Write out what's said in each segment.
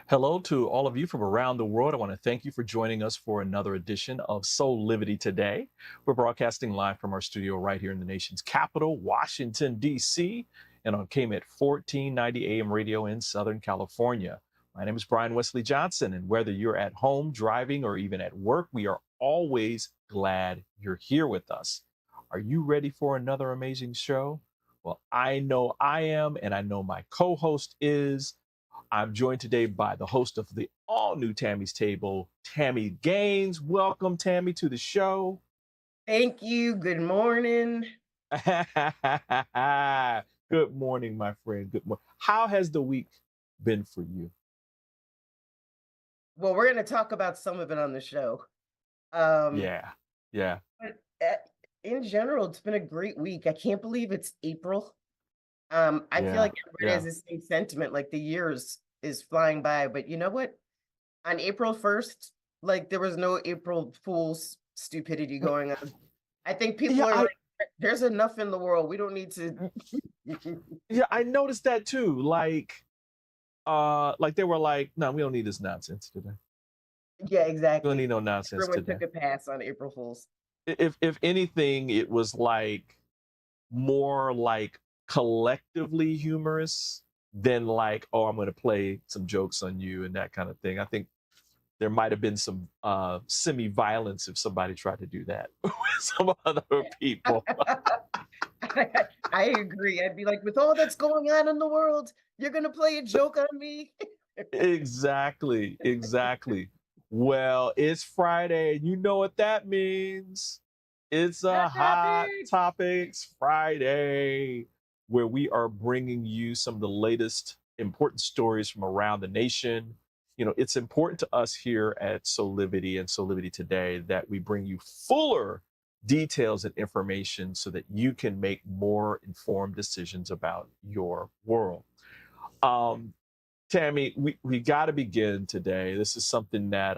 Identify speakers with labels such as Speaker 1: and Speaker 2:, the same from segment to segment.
Speaker 1: Hello to all of you from around the world. I want to thank you for joining us for another edition of Soulivity Today. We're broadcasting live from our studio right here in the nation's capital, Washington, D.C., and on KMET 1490 AM radio in Southern California. My name is Brian Wesley Johnson, and whether you're at home, driving, or even at work, we are always glad you're here with us. Are you ready for another amazing show? Well, I know I am, and I know my co-host is. I'm joined today by the host of the all new Tammy's Table, Tami Gaines. Welcome, Tami, to the show.
Speaker 2: Thank you. Good morning.
Speaker 1: Good morning, my friend. Good morning. How has the week been for you?
Speaker 2: Well, we're going to talk about some of it on the show. Um,
Speaker 1: Yeah, yeah,
Speaker 2: but in general, it's been a great week. I can't believe it's April. I feel
Speaker 1: yeah,
Speaker 2: like everybody
Speaker 1: yeah.
Speaker 2: has the same sentiment, like the years is flying by. But you know what? On April 1st, like there was no April Fool's stupidity going on. I think people
Speaker 1: Yeah,
Speaker 2: are
Speaker 1: I
Speaker 2: like, there's enough in the world. We don't need to.
Speaker 1: yeah, I noticed that too. Like they were like, no, we don't need this nonsense today.
Speaker 2: Yeah,
Speaker 1: We don't
Speaker 2: exactly.
Speaker 1: need no nonsense
Speaker 2: Everyone
Speaker 1: today.
Speaker 2: took a pass on April Fool's.
Speaker 1: If anything, it was like more like collectively humorous than like, oh, I'm going to play some jokes on you and that kind of thing. I think there might have been some semi-violence if somebody tried to do that with some other people.
Speaker 2: I agree. I'd be like, with all that's going on in the world, you're gonna play a joke on me?
Speaker 1: Exactly, exactly. Well, it's Friday, and you know what that means. It's a
Speaker 2: Hot
Speaker 1: Hot
Speaker 2: topics.
Speaker 1: Topics Friday, where we are bringing you some of the latest important stories from around the nation. You know, it's important to us here at Soulivity and Soulivity Today that we bring you fuller details and information so that you can make more informed decisions about your world. Um, Tami, we got to begin today. This is something that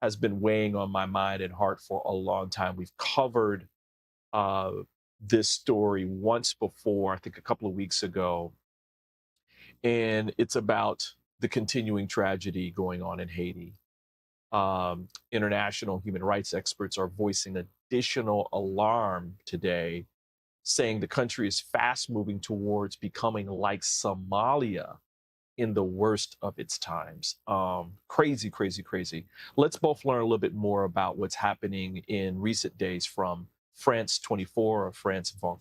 Speaker 1: has been weighing on my mind and heart for a long time. We've covered uh, this story once before, I think a couple of weeks ago, and it's about the continuing tragedy going on in Haiti. International human rights experts are voicing additional alarm today, saying the country is fast moving towards becoming like Somalia in the worst of its times. Crazy, crazy, crazy. Let's both learn a little bit more about what's happening in recent days from France 24 or France 24.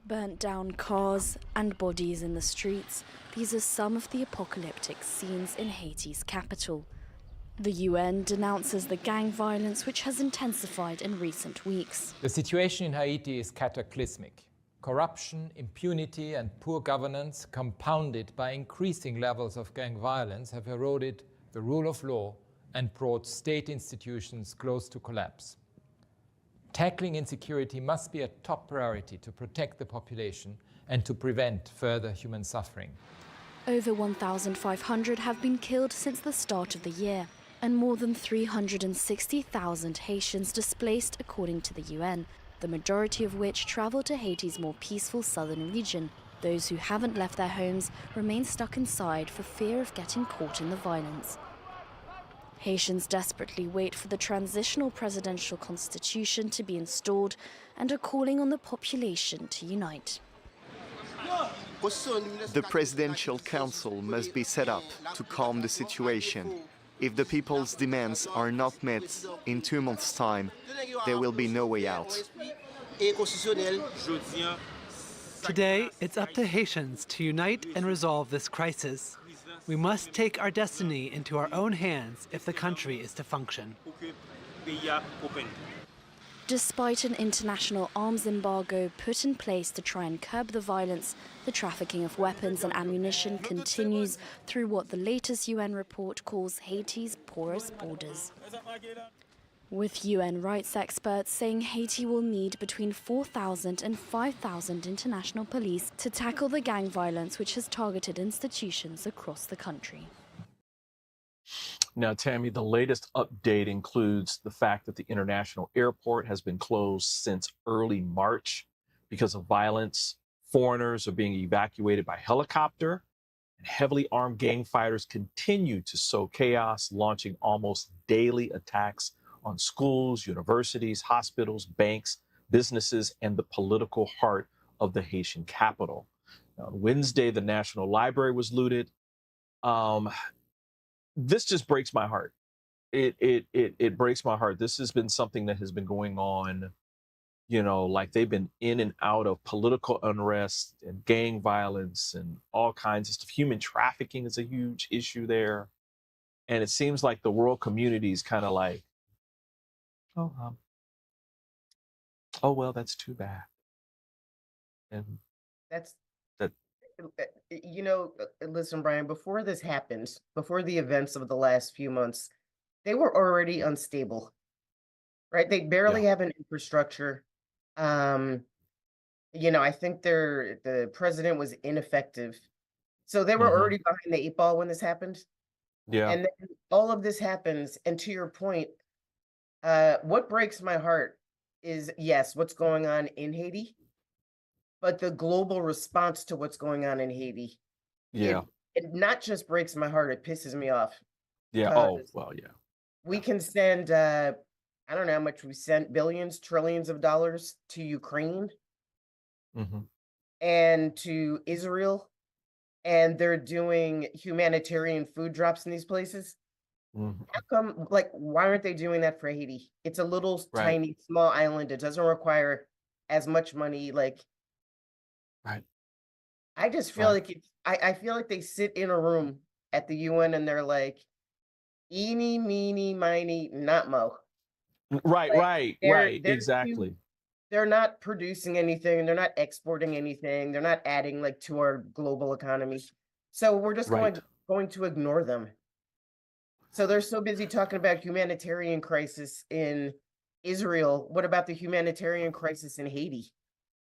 Speaker 3: Burnt down cars and bodies in the streets, these are some of the apocalyptic scenes in Haiti's capital. The UN denounces the gang violence which has intensified in recent weeks.
Speaker 4: The situation in Haiti is cataclysmic. Corruption, impunity, and poor governance, compounded by increasing levels of gang violence, have eroded the rule of law and brought state institutions close to collapse. Tackling insecurity must be a top priority to protect the population and to prevent further human suffering.
Speaker 3: Over 1,500 have been killed since the start of the year, and more than 360,000 Haitians displaced according to the UN, the majority of which travel to Haiti's more peaceful southern region. Those who haven't left their homes remain stuck inside for fear of getting caught in the violence. Haitians desperately wait for the transitional presidential constitution to be installed and are calling on the population to unite.
Speaker 5: The Presidential Council must be set up to calm the situation. If the people's demands are not met in 2 months' time, there will be no way out.
Speaker 6: Today, it's up to Haitians to unite and resolve this crisis. We must take our destiny into our own hands if the country is to function.
Speaker 3: Despite an international arms embargo put in place to try and curb the violence, the trafficking of weapons and ammunition continues through what the latest UN report calls Haiti's porous borders. With UN rights experts saying Haiti will need between 4,000 and 5,000 international police to tackle the gang violence which has targeted institutions across the country.
Speaker 1: Now, Tami, the latest update includes the fact that the international airport has been closed since early March because of violence. Foreigners are being evacuated by helicopter, and heavily armed gang fighters continue to sow chaos, launching almost daily attacks on schools, universities, hospitals, banks, businesses, and the political heart of the Haitian capital. On Wednesday, the National Library was looted. This just breaks my heart. It breaks my heart. This has been something that has been going on, like they've been in and out of political unrest and gang violence and all kinds of stuff. Human trafficking is a huge issue there. And it seems like the world community is kind of like, oh, oh, well, that's too bad. And
Speaker 2: That's,
Speaker 1: that,
Speaker 2: listen, Brian, before this happened, before the events of the last few months, they were already unstable, right? They barely
Speaker 1: yeah.
Speaker 2: have an infrastructure. I think the president was ineffective. So they were
Speaker 1: Mhm.
Speaker 2: already behind the 8 ball when this happened.
Speaker 1: Yeah.
Speaker 2: And then all of this happens. And to your point, what breaks my heart is, yes, what's going on in Haiti, but the global response to what's going on in Haiti.
Speaker 1: Yeah.
Speaker 2: It not just breaks my heart, it pisses me off.
Speaker 1: Yeah. Oh,
Speaker 2: Because
Speaker 1: well, yeah.
Speaker 2: we can send, I don't know how much we sent, billions, trillions of dollars to Ukraine
Speaker 1: hmm
Speaker 2: and to Israel, and they're doing humanitarian food drops in these places.
Speaker 1: hmm
Speaker 2: How come, why aren't they doing that for Haiti? It's a little
Speaker 1: Right.
Speaker 2: tiny, small island. It doesn't require as much money.
Speaker 1: Right.
Speaker 2: I just feel
Speaker 1: Right.
Speaker 2: like I feel like they sit in a room at the UN and they're like, eeny, meeny, miny, not mo.
Speaker 1: Right.
Speaker 2: Like
Speaker 1: Right.
Speaker 2: they're
Speaker 1: Right.
Speaker 2: they're too,
Speaker 1: Exactly.
Speaker 2: they're not producing anything. They're not exporting anything. They're not adding to our global economy. So we're just
Speaker 1: Right.
Speaker 2: going to ignore them. So they're so busy talking about humanitarian crisis in Israel. What about the humanitarian crisis in Haiti?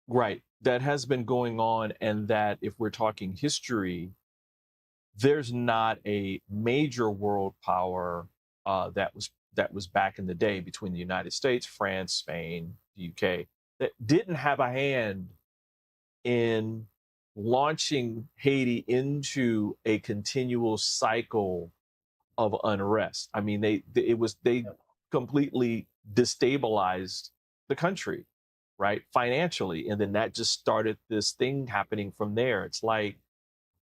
Speaker 1: Right. That has been going on. And that if we're talking history, there's not a major world power that was back in the day between the United States, France, Spain, the UK, that didn't have a hand in launching Haiti into a continual cycle of unrest. I mean, they completely destabilized the country, right, financially, and then that just started this thing happening from there. It's like,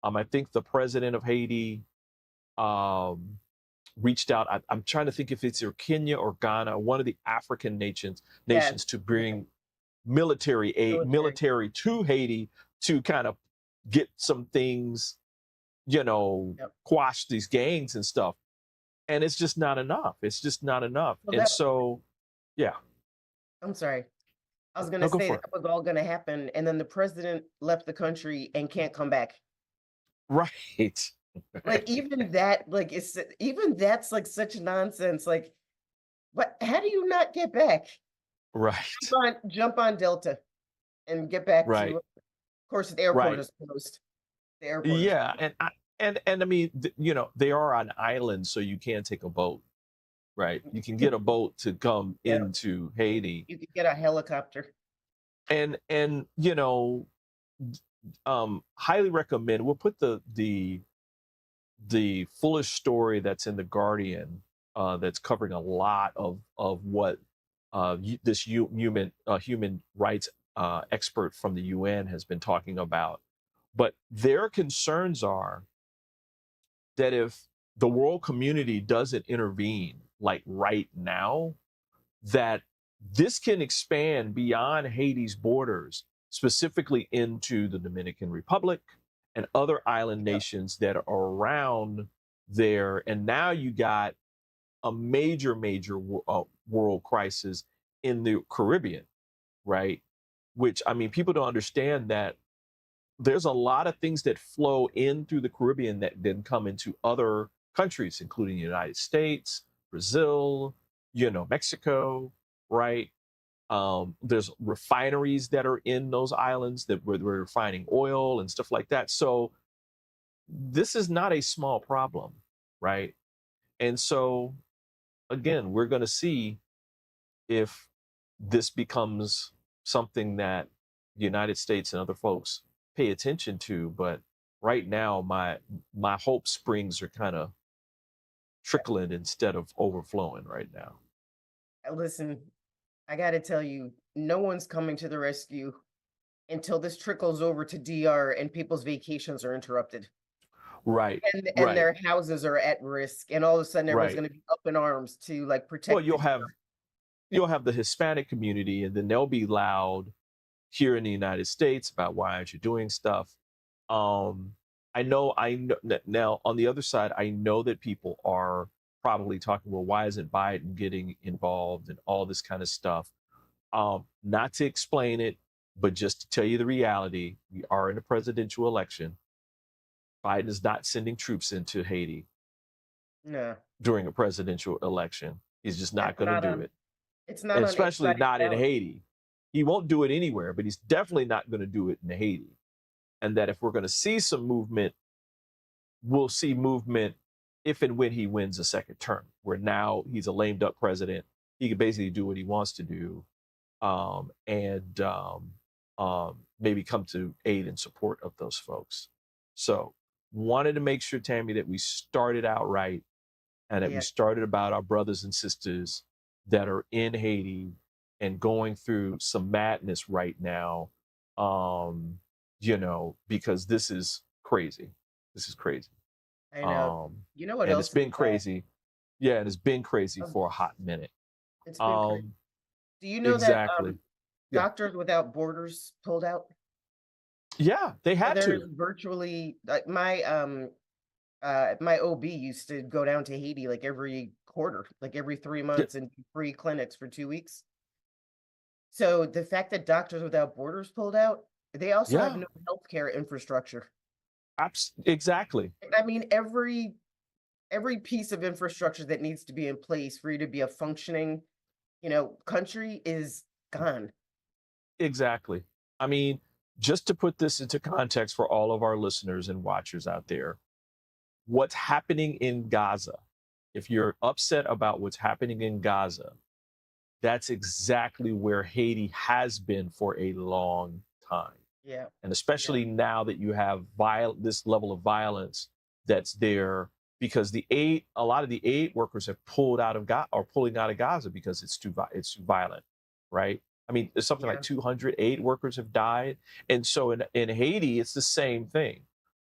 Speaker 1: I think the president of Haiti um, reached out. I'm trying to think if it's either Kenya or Ghana, one of the African nations
Speaker 2: Yeah,
Speaker 1: to bring military aid,
Speaker 2: military.
Speaker 1: military to Haiti to kind of get some things,
Speaker 2: Yep.
Speaker 1: quash these gangs and stuff. And it's just not enough. It's just not enough.
Speaker 2: Well,
Speaker 1: And so, yeah,
Speaker 2: I'm sorry. I was going
Speaker 1: no,
Speaker 2: to
Speaker 1: go
Speaker 2: say
Speaker 1: for
Speaker 2: that
Speaker 1: it.
Speaker 2: was all going to happen. And then the president left the country and can't come back.
Speaker 1: Right.
Speaker 2: Even that, even that's such nonsense. What, how do you not get back?
Speaker 1: Right.
Speaker 2: Jump on Delta and get back to,
Speaker 1: Right.
Speaker 2: of course, the airport
Speaker 1: Right.
Speaker 2: is closed. The airport is
Speaker 1: Yeah.
Speaker 2: closed.
Speaker 1: And I mean, they are on islands, so you can't take a boat, right? You can get a boat to come
Speaker 2: Yeah.
Speaker 1: into Haiti.
Speaker 2: You could get a helicopter.
Speaker 1: And highly recommend. We'll put the fullest story that's in the Guardian, that's covering a lot of what this human rights expert from the UN has been talking about. But their concerns are that if the world community doesn't intervene like right now, that this can expand beyond Haiti's borders, specifically into the Dominican Republic and other island nations that are around there. And now you got a major world crisis in the Caribbean, right? Which, I mean, people don't understand that there's a lot of things that flow in through the Caribbean that then come into other countries, including the United States, Brazil, Mexico, right? There's refineries that are in those islands that we're refining oil and stuff like that. So this is not a small problem, right? And so, again, we're going to see if this becomes something that the United States and other folks pay attention to. But right now, my hope springs are kind of trickling instead of overflowing right now.
Speaker 2: Listen, I got to tell you, no one's coming to the rescue until this trickles over to DR and people's vacations are interrupted.
Speaker 1: Right,
Speaker 2: And
Speaker 1: right,
Speaker 2: their houses are at risk, and all of a sudden everyone's
Speaker 1: right.
Speaker 2: going to be up in arms to like
Speaker 1: Well,
Speaker 2: protect the
Speaker 1: you'll have the Hispanic community, and then they'll be loud here in the United States about why aren't you doing stuff. Um, I know now on the other side, I know that people are probably talking, well, why isn't Biden getting involved and all this kind of stuff? Not to explain it, but just to tell you the reality, we are in a presidential election. Biden is not sending troops into Haiti
Speaker 2: No,
Speaker 1: during a presidential election. He's just not
Speaker 2: that's
Speaker 1: going to
Speaker 2: not
Speaker 1: do
Speaker 2: on.
Speaker 1: it.
Speaker 2: It's not
Speaker 1: And
Speaker 2: on
Speaker 1: especially
Speaker 2: anybody's
Speaker 1: not in
Speaker 2: ballot.
Speaker 1: Haiti. He won't do it anywhere, but he's definitely not going to do it in Haiti. And that if we're going to see some movement, we'll see movement if and when he wins a second term, where now he's a lame duck president. He can basically do what he wants to do, and maybe come to aid and support of those folks. So wanted to make sure, Tami, that we started out right and that we
Speaker 2: Yeah,
Speaker 1: started about our brothers and sisters that are in Haiti and going through some madness right now, because this is crazy. This is crazy.
Speaker 2: I know. You know what
Speaker 1: And it's
Speaker 2: else is
Speaker 1: been crazy. Yeah, and it's been crazy
Speaker 2: um,
Speaker 1: for a hot minute.
Speaker 2: it's been crazy.
Speaker 1: Um,
Speaker 2: Do you know that
Speaker 1: exactly. Yeah.
Speaker 2: Doctors Without Borders pulled out?
Speaker 1: Yeah, they
Speaker 2: So
Speaker 1: had
Speaker 2: there's
Speaker 1: to.
Speaker 2: virtually like my OB used to go down to Haiti like every quarter, like every 3
Speaker 1: Yeah,
Speaker 2: months, and do free clinics for 2 weeks. So the fact that Doctors Without Borders pulled out, they also have
Speaker 1: yeah,
Speaker 2: no healthcare infrastructure.
Speaker 1: exactly.
Speaker 2: I mean, every piece of infrastructure that needs to be in place for you to be a functioning, country is gone.
Speaker 1: Exactly. I mean, just to put this into context for all of our listeners and watchers out there, what's happening in Gaza, if you're upset about what's happening in Gaza, that's exactly where Haiti has been for a long time.
Speaker 2: Yeah,
Speaker 1: And
Speaker 2: yeah,
Speaker 1: especially now that you have this level of violence that's there, because a lot of the aid workers have pulled out of Gaza, or pulling out of Gaza because it's too violent, right? I mean, there's something like
Speaker 2: yeah.
Speaker 1: 200 aid workers have died. And so in Haiti, it's the same thing.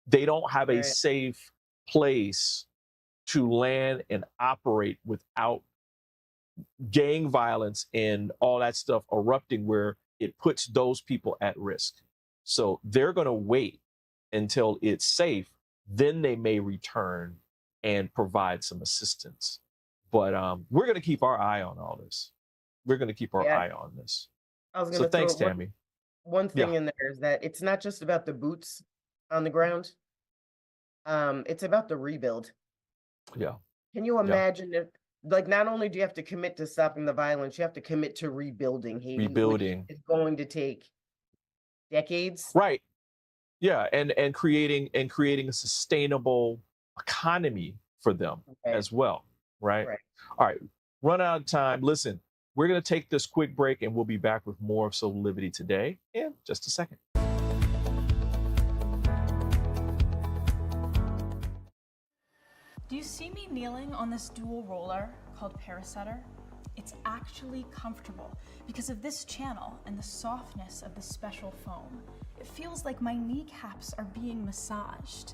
Speaker 1: They don't have a
Speaker 2: Right.
Speaker 1: safe place to land and operate without gang violence and all that stuff erupting, where it puts those people at risk. So they're going to wait until it's safe, then they may return and provide some assistance. But we're going to keep our eye on all this. We're going to keep our
Speaker 2: Yeah.
Speaker 1: eye on this.
Speaker 2: I was
Speaker 1: So
Speaker 2: gonna throw
Speaker 1: thanks, Tami.
Speaker 2: one
Speaker 1: Yeah,
Speaker 2: thing in there is that it's not just about the boots on the ground. It's about the rebuild.
Speaker 1: yeah,
Speaker 2: Can you
Speaker 1: yeah.
Speaker 2: imagine if, like, not only do you have to commit to stopping the violence, you have to commit to rebuilding Haiti, which
Speaker 1: Rebuilding.
Speaker 2: is going to take decades.
Speaker 1: Right. Yeah, and creating a sustainable economy for them
Speaker 2: Right,
Speaker 1: as well, right?
Speaker 2: right.
Speaker 1: All right, run out of time. Listen, we're going to take this quick break, and we'll be back with more of Soulivity today in just a second.
Speaker 7: Do you see me kneeling on this dual roller called Parasetter? It's actually comfortable because of this channel and the softness of the special foam. It feels like my kneecaps are being massaged.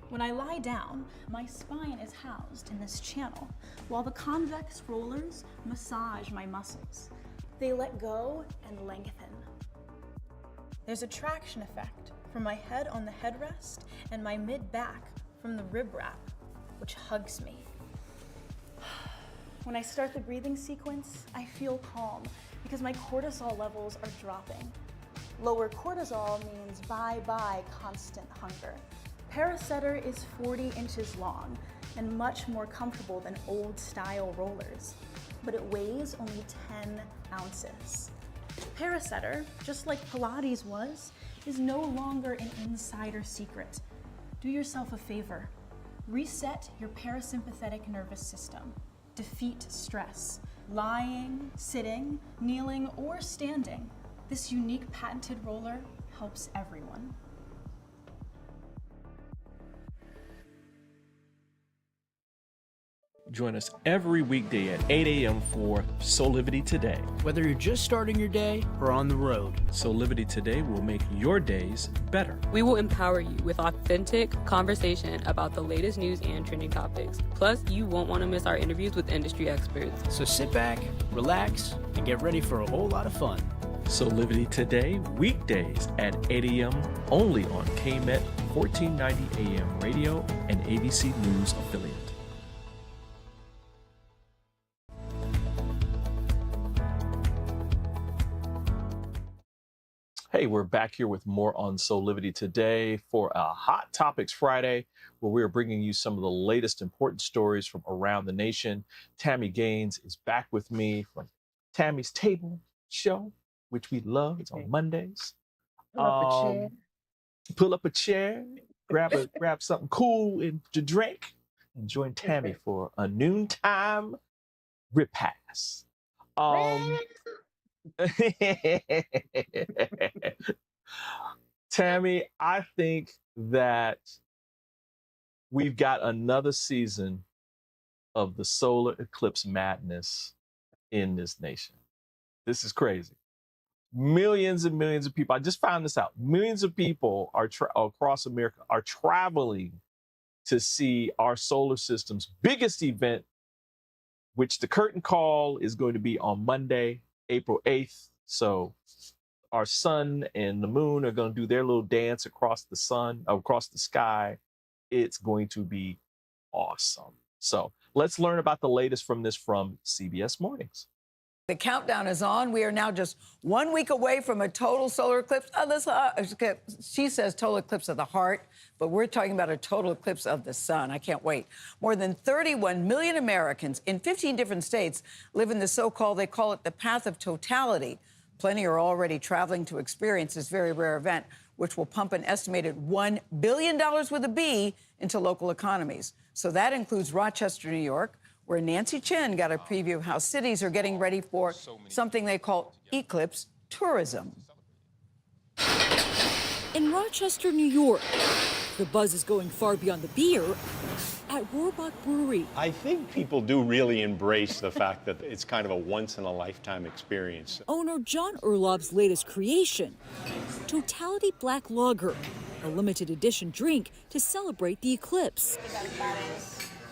Speaker 7: When I lie down, my spine is housed in this channel, while the convex rollers massage my muscles. They let go and lengthen. There's a traction effect from my head on the headrest and my mid-back from the rib wrap, which hugs me. When I start the breathing sequence, I feel calm because my cortisol levels are dropping. Lower cortisol means bye-bye constant hunger. Parasetter is 40 inches long and much more comfortable than old-style rollers, but it weighs only 10 ounces. Parasetter, just like Pilates was, is no longer an insider secret. Do yourself a favor. Reset your parasympathetic nervous system. Defeat stress. Lying, sitting, kneeling, or standing. This unique patented roller helps everyone.
Speaker 1: Join us every weekday at 8 a.m. for Soulivity Today.
Speaker 8: Whether you're just starting your day or on the road,
Speaker 1: Soulivity Today will make your days better.
Speaker 9: We will empower you with authentic conversation about the latest news and trending topics. Plus, you won't want to miss our interviews with industry experts.
Speaker 8: so sit back, relax, and get ready for a whole lot of fun.
Speaker 1: Soulivity Today, weekdays at 8 a.m. only on KMET 1490 AM radio and ABC News affiliate. Hey, we're back here with more on Soulivity Today for a Hot Topics Friday, where we are bringing you some of the latest important stories from around the nation. Tami Gaines is back with me from Tammy's Table show, which we love. It's on Mondays. Pull up a chair, grab something cool to drink, and join Tami for a noontime repast. Tami, I think that we've got another season of the solar eclipse madness in this nation. This is crazy. Millions and millions of people, I just found this out, millions of people are across America are traveling to see our solar system's biggest event, which the curtain call is going to be on Monday, April 8th. So our sun and the moon are going to do their little dance across the sky. It's going to be awesome. So let's learn about the latest from CBS Mornings.
Speaker 10: The countdown is on. We are now just 1 week away from a total solar eclipse. She says total eclipse of the heart, but we're talking about a total eclipse of the sun. I can't wait. More than 31 million Americans in 15 different states live in the so-called, they call it the path of totality. Plenty are already traveling to experience this very rare event, which will pump an estimated $1 billion with a B into local economies. So that includes Rochester, New York, where Nancy Chen got a preview of how cities are getting ready for something they call eclipse tourism.
Speaker 11: In Rochester, New York, the buzz is going far beyond the beer at Rohrbach Brewery.
Speaker 12: I think people do really embrace the fact that it's kind of a once-in-a-lifetime experience.
Speaker 11: Owner John Urlaub's latest creation, Totality Black Lager, a limited edition drink to celebrate the eclipse.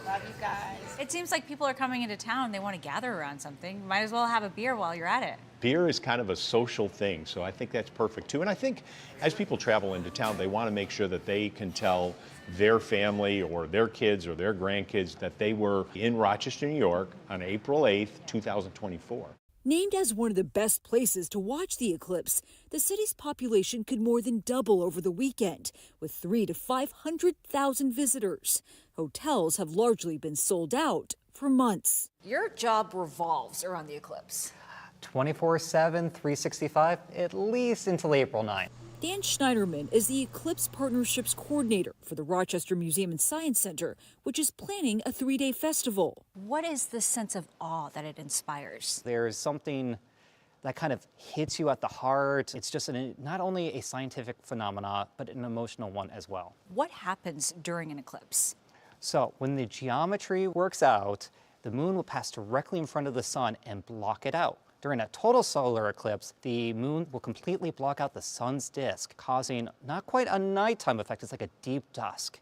Speaker 13: Love you guys. It seems like people are coming into town. They want to gather around something. Might as well have a beer while you're at it.
Speaker 12: Beer is kind of a social thing, so I think that's perfect too. And I think as people travel into town, they want to make sure that they can tell their family or their kids or their grandkids that they were in Rochester, New York on April 8th, 2024.
Speaker 11: Named as one of the best places to watch the eclipse, the city's population could more than double over the weekend, with 300,000 to 500,000 visitors. Hotels have largely been sold out for months.
Speaker 10: Your job revolves around the eclipse.
Speaker 14: 24/7, 365, at least until April 9th.
Speaker 11: Dan Schneiderman is the Eclipse Partnerships Coordinator for the Rochester Museum and Science Center, which is planning a 3-day festival.
Speaker 13: What is the sense of awe that it inspires?
Speaker 14: There's something that kind of hits you at the heart. It's just not only a scientific phenomena, but an emotional one as well.
Speaker 13: What happens during an eclipse?
Speaker 14: So when the geometry works out, the moon will pass directly in front of the sun and block it out. During a total solar eclipse, the moon will completely block out the sun's disk, causing not quite a nighttime effect, it's like a deep dusk.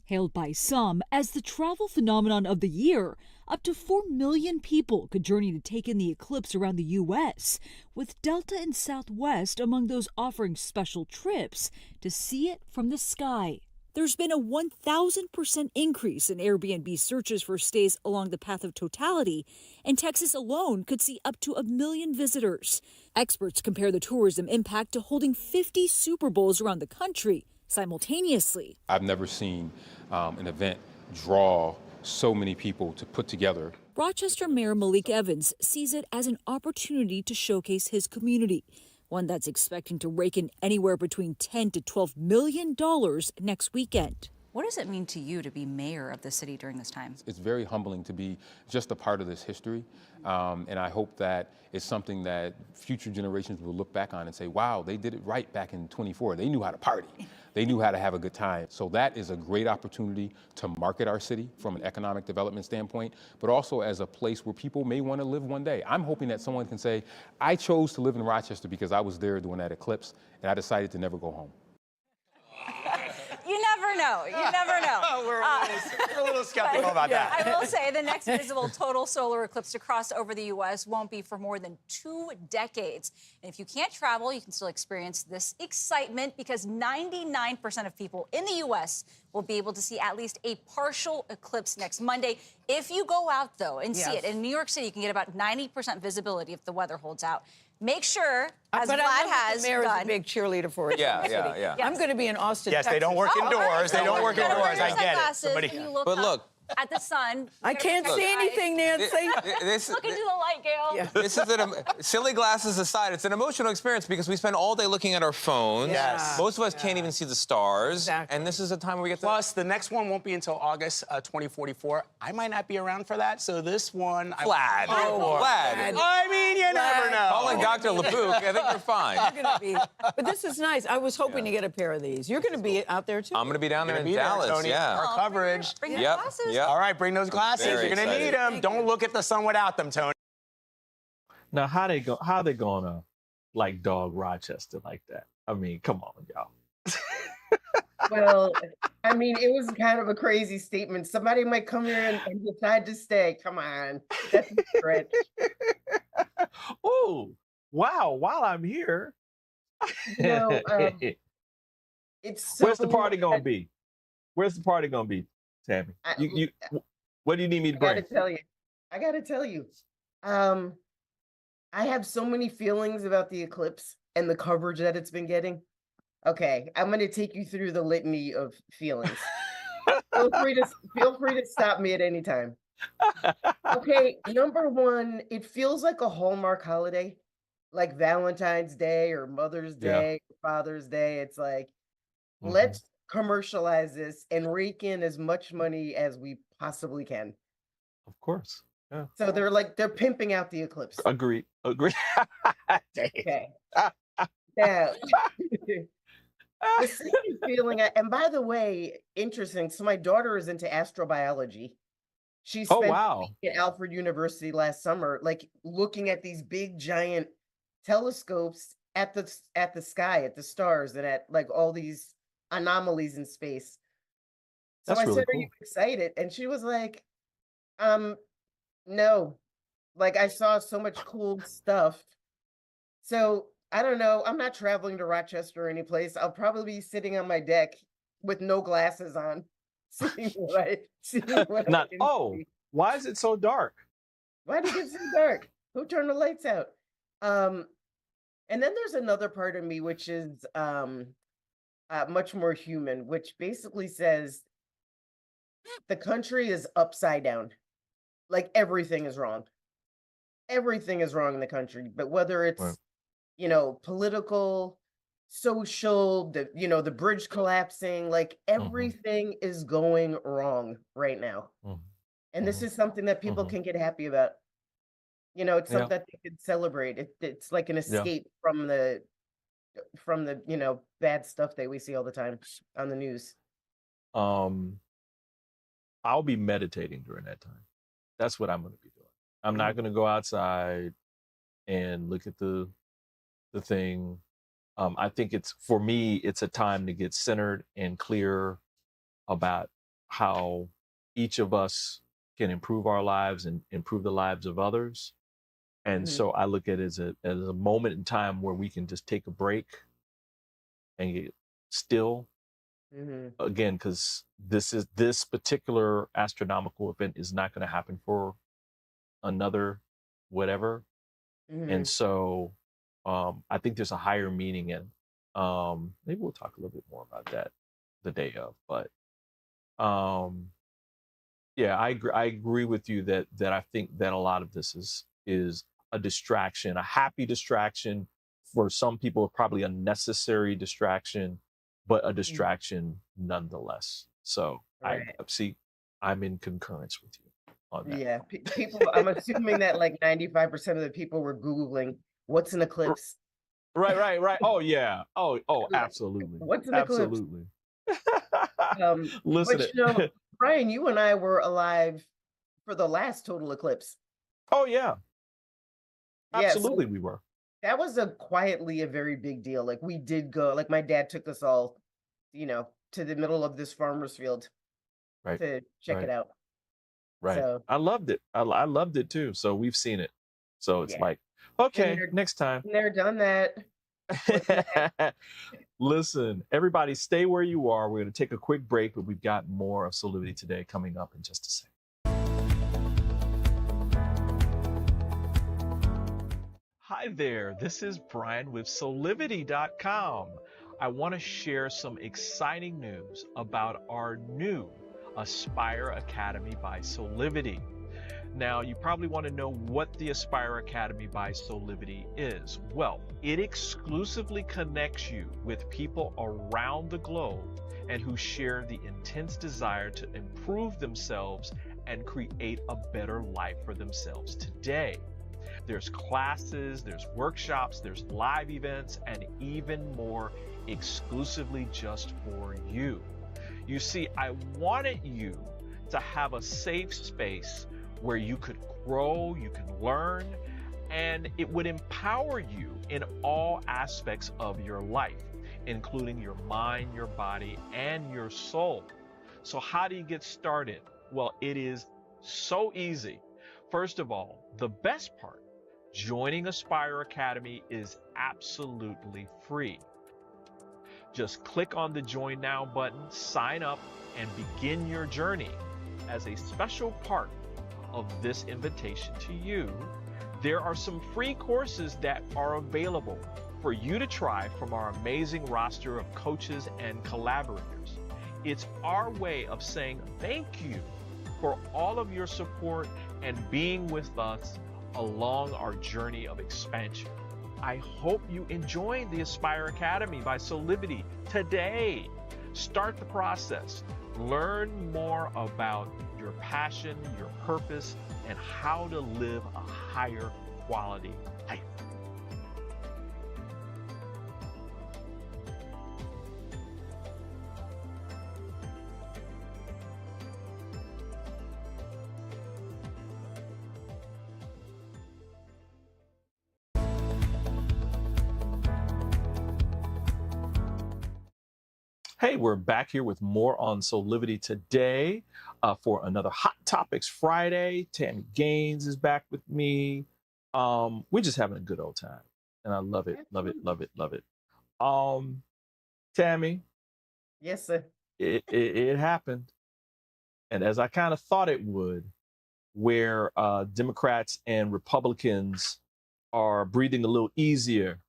Speaker 11: Hailed by some as the travel phenomenon of the year, up to 4 million people could journey to take in the eclipse around the U.S., with Delta and Southwest among those offering special trips to see it from the sky. There's been a 1,000% increase in Airbnb searches for stays along the path of totality, and Texas alone could see up to 1 million visitors. Experts compare the tourism impact to holding 50 Super Bowls around the country simultaneously.
Speaker 15: I've never seen an event draw so many people to put together.
Speaker 11: Rochester Mayor Malik Evans sees it as an opportunity to showcase his community, one that's expecting to rake in anywhere between $10 to $12 million next weekend.
Speaker 13: What does it mean to you to be mayor of the city during this time?
Speaker 15: It's very humbling to be just a part of this history, and I hope that it's something that future generations will look back on and say, wow, they did it right back in '24. They knew how to party. they knew how to have a good time. So that is a great opportunity to market our city from an economic development standpoint, but also as a place where people may want to live one day. I'm hoping that someone can say, I chose to live in Rochester because I was there during that eclipse, and I decided to never go home.
Speaker 16: You never know. You never know.
Speaker 17: We're a little skeptical about that.
Speaker 16: I will say the next visible total solar eclipse to cross over the U.S. won't be for more than 2 decades. And if you can't travel, you can still experience this excitement because 99% of people in the U.S. will be able to see at least a partial eclipse next Monday. If you go out, though, and see it, in New York City, you can get about 90% visibility if the weather holds out. Make sure, as Vlad has
Speaker 10: the mayor is a
Speaker 16: done.
Speaker 10: big cheerleader for it.
Speaker 17: Yeah.
Speaker 10: I'm going to be in Austin,
Speaker 17: Yes,
Speaker 10: Texas.
Speaker 17: they don't work indoors. They don't work indoors. I get it.
Speaker 16: Somebody... And you look up at the sun.
Speaker 10: I can't see anything, Nancy.
Speaker 16: Look into the light, Gail.
Speaker 18: Yeah. This is silly glasses aside. It's an emotional experience because we spend all day looking at our phones.
Speaker 17: Yes.
Speaker 18: Most of us can't even see the stars.
Speaker 10: Exactly.
Speaker 18: And this is a time where we get to...
Speaker 17: Plus, the next one won't be until August 2044. I might not be around for that, so this one...
Speaker 18: Vlad. Vlad.
Speaker 17: I mean, you never know.
Speaker 18: Calling Dr. LeBouk, I think you're fine.
Speaker 10: You're gonna be, but this is nice. I was hoping to get a pair of these. You're going to be out there, too.
Speaker 18: I'm going to be down there in
Speaker 17: Be there,
Speaker 18: Dallas,
Speaker 17: Tony,
Speaker 18: yeah.
Speaker 17: Our coverage.
Speaker 16: Bring your glasses.
Speaker 18: Yep.
Speaker 17: All right, bring those glasses.
Speaker 18: Very
Speaker 17: You're going to need them. Don't look at the sun without them, Tony.
Speaker 1: Now, how they gonna like dog Rochester like that? I mean, come on, y'all.
Speaker 2: Well, I mean, it was kind of a crazy statement. Somebody might come here and decide to stay. Come on. That's a stretch.
Speaker 1: Oh, wow. While I'm here.
Speaker 2: It's so
Speaker 1: Where's the party going to be? Where's the party going to be, Tami? What do you need me to bring?
Speaker 2: I gotta tell you. I have so many feelings about the eclipse and the coverage that it's been getting. Okay, I'm gonna take you through the litany of feelings. feel free to stop me at any time. Okay, number one, it feels like a Hallmark holiday, like Valentine's Day or Mother's Day, or Father's Day. It's like, let's commercialize this and rake in as much money as we possibly can.
Speaker 1: Of course. Yeah.
Speaker 2: So they're pimping out the eclipse.
Speaker 1: Agreed.
Speaker 2: Okay. Now, the second feeling, and by the way, interesting. So my daughter is into astrobiology. She spent a week at Alfred University last summer, like looking at these big giant telescopes at the sky, at the stars, and at like all these anomalies in space. So I said, "Are you excited?" And she was like, no. Like, I saw so much cool stuff. So I don't know. I'm not traveling to Rochester or any place. I'll probably be sitting on my deck with no glasses on, seeing what I see.
Speaker 1: Why is it so dark?
Speaker 2: Why did it get so dark? Who turned the lights out? And then there's another part of me which is much more human, which basically says the country is upside down. Like everything is wrong. Everything is wrong in the country, but whether it's political, social, the bridge collapsing, like everything is going wrong right now. And this is something that people can get happy about. It's something that they can celebrate. It's like an escape from the bad stuff that we see all the time on the news.
Speaker 1: I'll be meditating during that time. That's what I'm going to be doing. I'm not going to go outside and look at the thing. I think for me, it's a time to get centered and clear about how each of us can improve our lives and improve the lives of others. And so I look at it as a moment in time where we can just take a break and get still. Again, because this particular astronomical event is not going to happen for another whatever. And so I think there's a higher meaning in maybe we'll talk a little bit more about that the day of, but I agree with you that I think that a lot of this is a distraction, a happy distraction. For some people, probably a necessary distraction, but a distraction nonetheless. So I'm in concurrence with you on that.
Speaker 2: Yeah, people. I'm assuming that like 95% of the people were Googling what's an eclipse.
Speaker 1: Right. Oh yeah. Oh,
Speaker 2: Like,
Speaker 1: absolutely.
Speaker 2: what's an eclipse?
Speaker 1: Absolutely. Listen,
Speaker 2: But Brian, you and I were alive for the last total eclipse.
Speaker 1: oh yeah,
Speaker 2: Yeah, so
Speaker 1: absolutely we were.
Speaker 2: that was quietly a very big deal. Like we did go, like my dad took us all, to the middle of this farmer's field
Speaker 1: Right.
Speaker 2: to check it
Speaker 1: Right.
Speaker 2: out.
Speaker 1: Right.
Speaker 2: So
Speaker 1: I loved it. I loved it too. So we've seen it. So it's
Speaker 2: yeah,
Speaker 1: like,
Speaker 2: been
Speaker 1: okay,
Speaker 2: there,
Speaker 1: next time.
Speaker 2: been there, done that. What's next?
Speaker 1: Listen, everybody stay where you are. We're going to take a quick break, but we've got more of Soulivity Today coming up in just a second. Hi there, this is Brian with Soulivity.com. I want to share some exciting news about our new Aspire Academy by Soulivity. Now, you probably want to know what the Aspire Academy by Soulivity is. Well, it exclusively connects you with people around the globe and who share the intense desire to improve themselves and create a better life for themselves today. There's classes, there's workshops, there's live events, and even more exclusively just for you. You see, I wanted you to have a safe space where you could grow, you can learn, and it would empower you in all aspects of your life, including your mind, your body, and your soul. So how do you get started? Well, it is so easy. First of all, the best part, joining Aspire Academy is absolutely free. Just click on the Join Now button, sign up, and begin your journey. As a special part of this invitation to you, there are some free courses that are available for you to try from our amazing roster of coaches and collaborators. It's our way of saying thank you for all of your support and being with us along our journey of expansion. I hope you enjoyed the Aspire Academy by Soulivity today. Start the process. Learn more about your passion, your purpose, and how to live a higher quality life. Hey, we're back here with more on Soulivity today for another Hot Topics Friday. Tami Gaines is back with me. We're just having a good old time, and I love it, love it, love it, love it. Tami,
Speaker 2: Yes, sir.
Speaker 1: it happened, and as I kind of thought it would, where Democrats and Republicans are breathing a little easier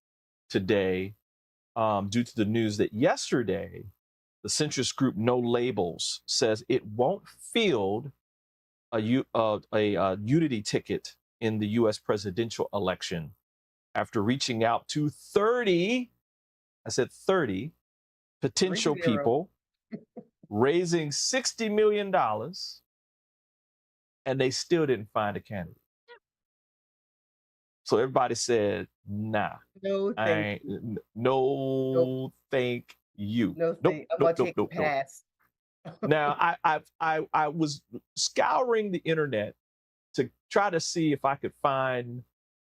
Speaker 1: today due to the news that yesterday, the centrist group No Labels says it won't field a unity ticket in the U.S. presidential election after reaching out to 30, I said 30, potential
Speaker 2: 30.
Speaker 1: people, raising $60 million, and they still didn't find a candidate. So everybody said, nah,
Speaker 2: No,
Speaker 1: I
Speaker 2: thank
Speaker 1: ain't,
Speaker 2: you.
Speaker 1: no,
Speaker 2: Nope.
Speaker 1: thank you.
Speaker 2: No,
Speaker 1: Nope,
Speaker 2: thank. I'm
Speaker 1: nope,
Speaker 2: gonna
Speaker 1: nope,
Speaker 2: take the
Speaker 1: nope, nope.
Speaker 2: pass.
Speaker 1: Now, I was scouring the internet to try to see if I could find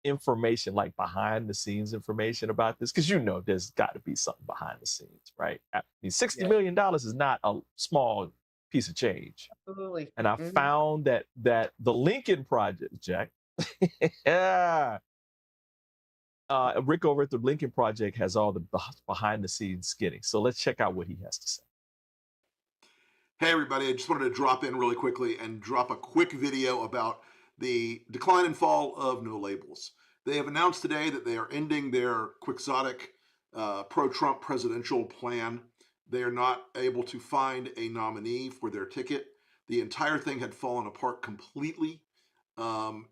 Speaker 1: information, like behind the scenes information about this, because there's got to be something behind the scenes, right? I mean, $60 million is not a small piece of change.
Speaker 2: Absolutely.
Speaker 1: And I found that the Lincoln Project, Jack, yeah, Rick over at the Lincoln Project has all the behind the scenes skinny. So let's check out what he has to say.
Speaker 19: Hey everybody, I just wanted to drop in really quickly and drop a quick video about the decline and fall of No Labels. They have announced today that they are ending their quixotic pro-Trump presidential plan. They are not able to find a nominee for their ticket. The entire thing had fallen apart completely.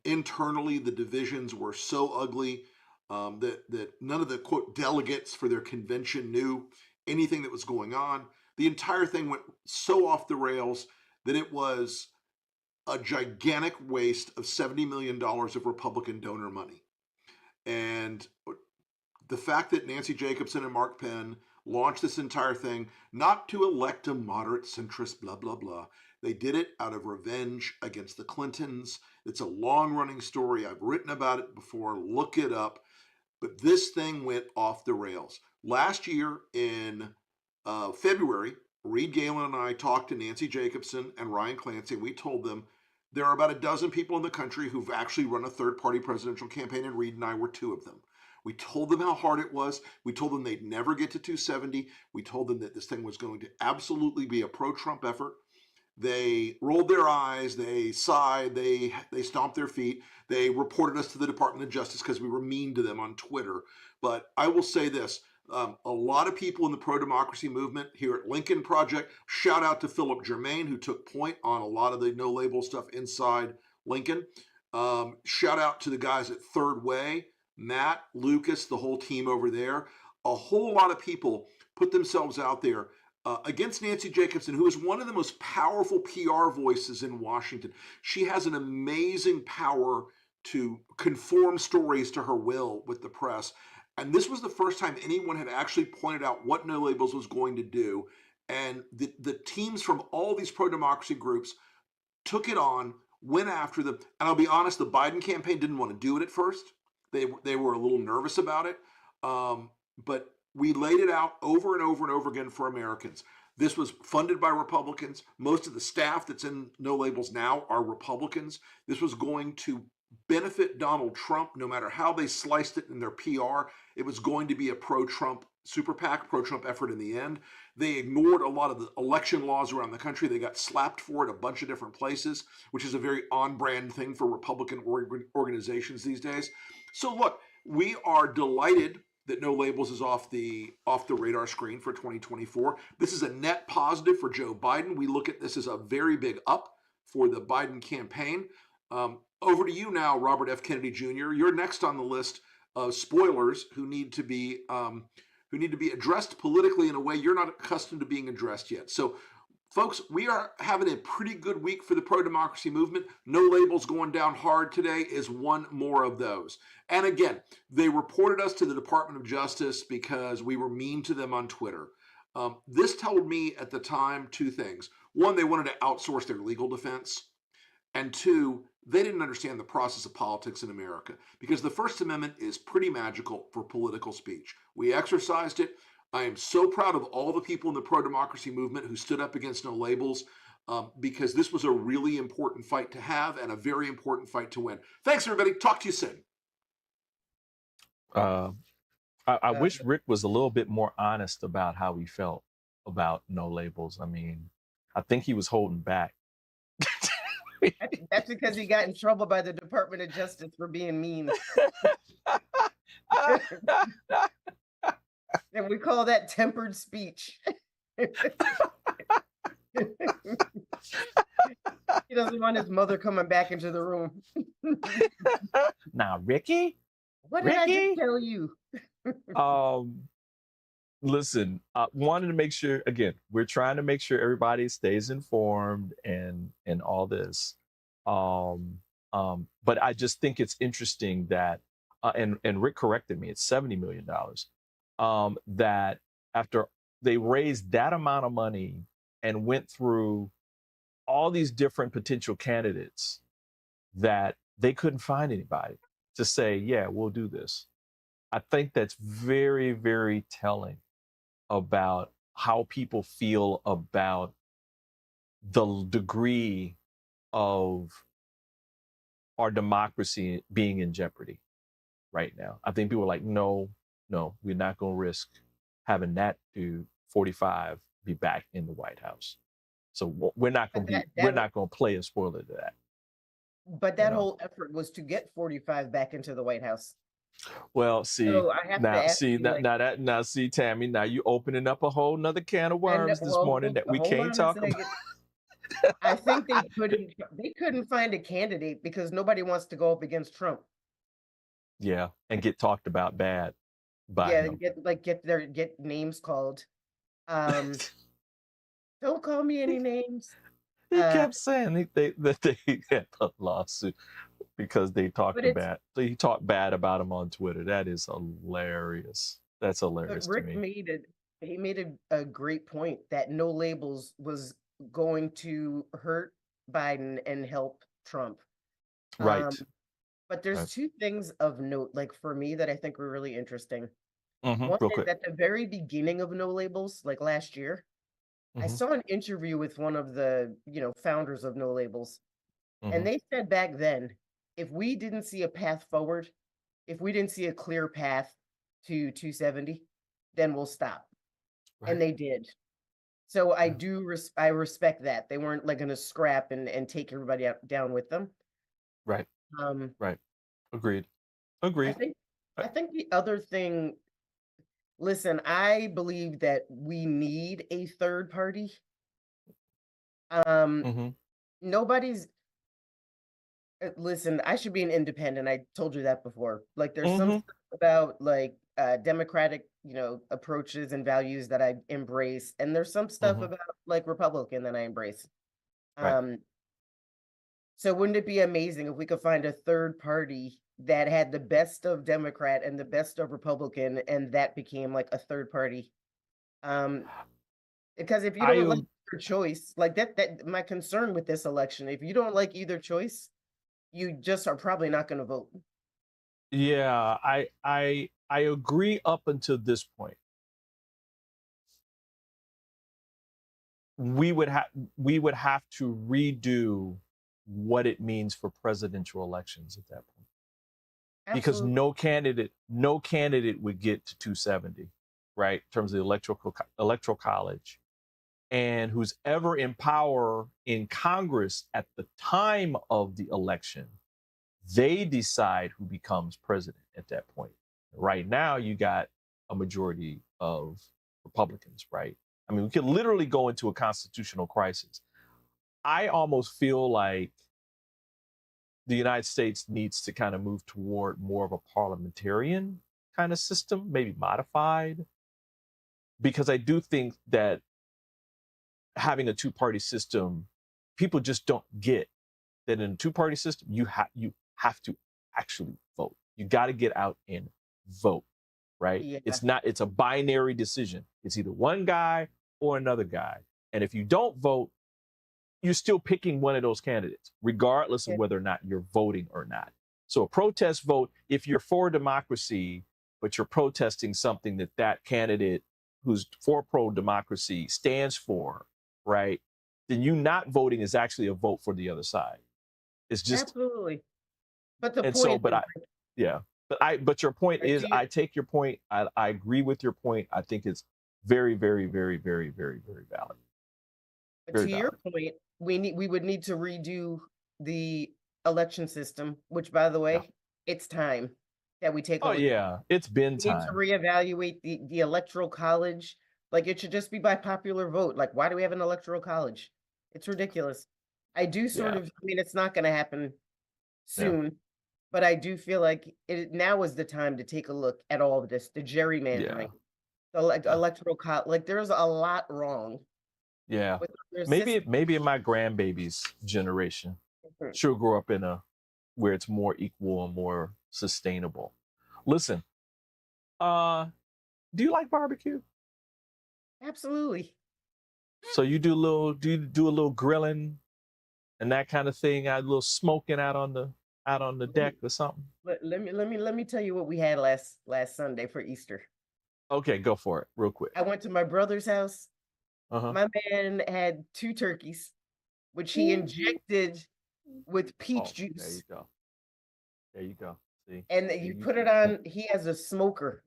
Speaker 19: Internally, the divisions were so ugly that none of the, quote, delegates for their convention knew anything that was going on. The entire thing went so off the rails that it was a gigantic waste of $70 million of Republican donor money. And the fact that Nancy Jacobson and Mark Penn launched this entire thing, not to elect a moderate centrist, blah, blah, blah. They did it out of revenge against the Clintons. It's a long-running story. I've written about it before. Look it up. But this thing went off the rails. Last year in February, Reed Galen and I talked to Nancy Jacobson and Ryan Clancy. We told them there are about a dozen people in the country who've actually run a third-party presidential campaign, and Reed and I were two of them. We told them how hard it was. We told them they'd never get to 270. We told them that this thing was going to absolutely be a pro-Trump effort. They rolled their eyes, they sighed, they stomped their feet. They reported us to the Department of Justice because we were mean to them on Twitter. But I will say this, a lot of people in the pro-democracy movement here at Lincoln Project, shout out to Philip Germain, who took point on a lot of the no-label stuff inside Lincoln. Shout out to the guys at Third Way, Matt, Lucas, the whole team over there. A whole lot of people put themselves out there against Nancy Jacobson, who is one of the most powerful PR voices in Washington. She has an amazing power to conform stories to her will with the press. And this was the first time anyone had actually pointed out what No Labels was going to do. And the teams from all these pro-democracy groups took it on, went after them. And I'll be honest, the Biden campaign didn't want to do it at first. They were a little nervous about it. But we laid it out over and over and over again for Americans. This was funded by Republicans. Most of the staff that's in No Labels now are Republicans. This was going to benefit Donald Trump no matter how they sliced it in their PR. It was going to be a pro-Trump super PAC, pro-Trump effort in the end. They ignored a lot of the election laws around the country. They got slapped for it a bunch of different places, which is a very on-brand thing for Republican organizations these days. So look, we are delighted that No Labels is off the radar screen for 2024. This is a net positive for Joe Biden. We look at this as a very big up for the Biden campaign. Over to you now, Robert F. Kennedy Jr. You're next on the list of spoilers who need to be addressed politically in a way you're not accustomed to being addressed yet. So, folks, we are having a pretty good week for the pro-democracy movement. No Labels going down hard today is one more of those. And again, they reported us to the Department of Justice because we were mean to them on Twitter. This told me at the time two things. One, they wanted to outsource their legal defense. And two, they didn't understand the process of politics in America because the First Amendment is pretty magical for political speech. We exercised it. I am so proud of all the people in the pro-democracy movement who stood up against No Labels because this was a really important fight to have and a very important fight to win. Thanks, everybody. Talk to you soon.
Speaker 1: I wish Rick was a little bit more honest about how he felt about No Labels. I mean, I think he was holding back.
Speaker 2: That's because he got in trouble by the Department of Justice for being mean. And we call that tempered speech. He doesn't want his mother coming back into the room.
Speaker 1: Now, Ricky?
Speaker 2: What did I just tell you?
Speaker 1: Listen, I wanted to make sure, again, we're trying to make sure everybody stays informed and all this. But I just think it's interesting that, and Rick corrected me, it's $70 million, that after they raised that amount of money and went through all these different potential candidates, that they couldn't find anybody to say, yeah, we'll do this. I think that's very, very telling about how people feel about the degree of our democracy being in jeopardy right now. I think people are like, no, we're not going to risk having that dude 45 be back in the White House. So we're not going to play a spoiler to that.
Speaker 2: But that whole effort was to get 45 back into the White House.
Speaker 1: Well, see,
Speaker 2: So I have to ask you,
Speaker 1: see, Tami, now you opening up a whole nother can of worms this morning that we can't talk about.
Speaker 2: I think they couldn't find a candidate because nobody wants to go up against Trump.
Speaker 1: Yeah, and get talked about bad by him.
Speaker 2: Get names called. Don't call me any names.
Speaker 1: He kept saying that they had a lawsuit. because they talked
Speaker 2: But it's
Speaker 1: bad. So he talked bad about him on Twitter. That is hilarious. That's
Speaker 2: but
Speaker 1: hilarious to
Speaker 2: Rick
Speaker 1: me.
Speaker 2: made it. He made a great point that no labels was going to hurt Biden and help Trump.
Speaker 1: Right.
Speaker 2: But there's
Speaker 1: Right.
Speaker 2: two things of note, like for me, that I think were really interesting.
Speaker 1: Mm-hmm.
Speaker 2: One
Speaker 1: Real
Speaker 2: is
Speaker 1: quick.
Speaker 2: at the very beginning of No Labels, like last year, I
Speaker 1: Mm-hmm.
Speaker 2: saw an interview with one of the, founders of No Labels,
Speaker 1: Mm-hmm.
Speaker 2: and they said back then, if we didn't see a path forward, if we didn't see a clear path to 270, then we'll stop.
Speaker 1: Right.
Speaker 2: And they did. So I
Speaker 1: Yeah.
Speaker 2: I respect that. They weren't like gonna scrap and take everybody down with them.
Speaker 1: Right.
Speaker 2: Um,
Speaker 1: Right. Agreed.
Speaker 2: I
Speaker 1: Agreed.
Speaker 2: think I think the other thing, listen, I believe that we need a third party. Um,
Speaker 1: Mm-hmm.
Speaker 2: nobody's listen, I should be an independent. I told you that before. Like there's some
Speaker 1: Mm-hmm.
Speaker 2: stuff about like democratic, approaches and values that I embrace, and there's some stuff
Speaker 1: Mm-hmm.
Speaker 2: about like Republican that I embrace.
Speaker 1: Right.
Speaker 2: Um, so wouldn't it be amazing if we could find a third party that had the best of Democrat and the best of Republican, and that became like a third party? Um, because if you
Speaker 1: I
Speaker 2: don't like your choice, like that my concern with this election, if you don't like either choice, you just are probably not going to vote.
Speaker 1: Yeah, I agree up until this point. We would have to redo what it means for presidential elections at that point. Because
Speaker 2: Absolutely.
Speaker 1: no candidate would get to 270, right? In terms of the electoral college. And who's ever in power in Congress at the time of the election, they decide who becomes president at that point. Right now, you got a majority of Republicans, right? I mean, we could literally go into a constitutional crisis. I almost feel like the United States needs to kind of move toward more of a parliamentarian kind of system, maybe modified, because I do think that having a two-party system, people just don't get that in a two-party system, you have to actually vote. You got to get out and vote, right?
Speaker 2: Yeah.
Speaker 1: It's a binary decision. It's either one guy or another guy. And if you don't vote, you're still picking one of those candidates, regardless of whether or not you're voting or not. So a protest vote, if you're for democracy, but you're protesting something that candidate who's for pro-democracy stands for, right? Then you not voting is actually a vote for the other side. It's just
Speaker 2: Absolutely. But the
Speaker 1: and
Speaker 2: point
Speaker 1: so,
Speaker 2: is,
Speaker 1: but your point
Speaker 2: like,
Speaker 1: is,
Speaker 2: do you-
Speaker 1: I take your point. I agree with your point. I think it's very, very, very, very, very, very valid. Very
Speaker 2: to
Speaker 1: valid.
Speaker 2: your point, we would need to redo the election system, which, by the way, it's time that we take a
Speaker 1: Oh
Speaker 2: look.
Speaker 1: yeah, it's been
Speaker 2: We need to
Speaker 1: time.
Speaker 2: reevaluate the electoral college. Like it should just be by popular vote. Like, why do we have an electoral college? It's ridiculous. I do sort
Speaker 1: Yeah.
Speaker 2: of, I mean, it's not going to happen
Speaker 1: Yeah.
Speaker 2: soon, but I do feel like now is the time to take a look at all of this, the gerrymandering, the electoral college. Like there's a lot wrong.
Speaker 1: Yeah.
Speaker 2: with their
Speaker 1: Maybe
Speaker 2: system.
Speaker 1: maybe in my grandbaby's generation, she'll grow up in where it's more equal and more sustainable. Listen, do you like barbecue?
Speaker 2: Absolutely.
Speaker 1: So you do a little grilling and that kind of thing, a little smoking out on the deck or something?
Speaker 2: Let me tell you what we had last Sunday for Easter.
Speaker 1: Okay, go for it, real quick.
Speaker 2: I went to my brother's house.
Speaker 1: Uh-huh.
Speaker 2: My man had 2 turkeys, which he injected with peach
Speaker 1: There
Speaker 2: juice.
Speaker 1: you go. There you go. See?
Speaker 2: And you put it on, he has a smoker.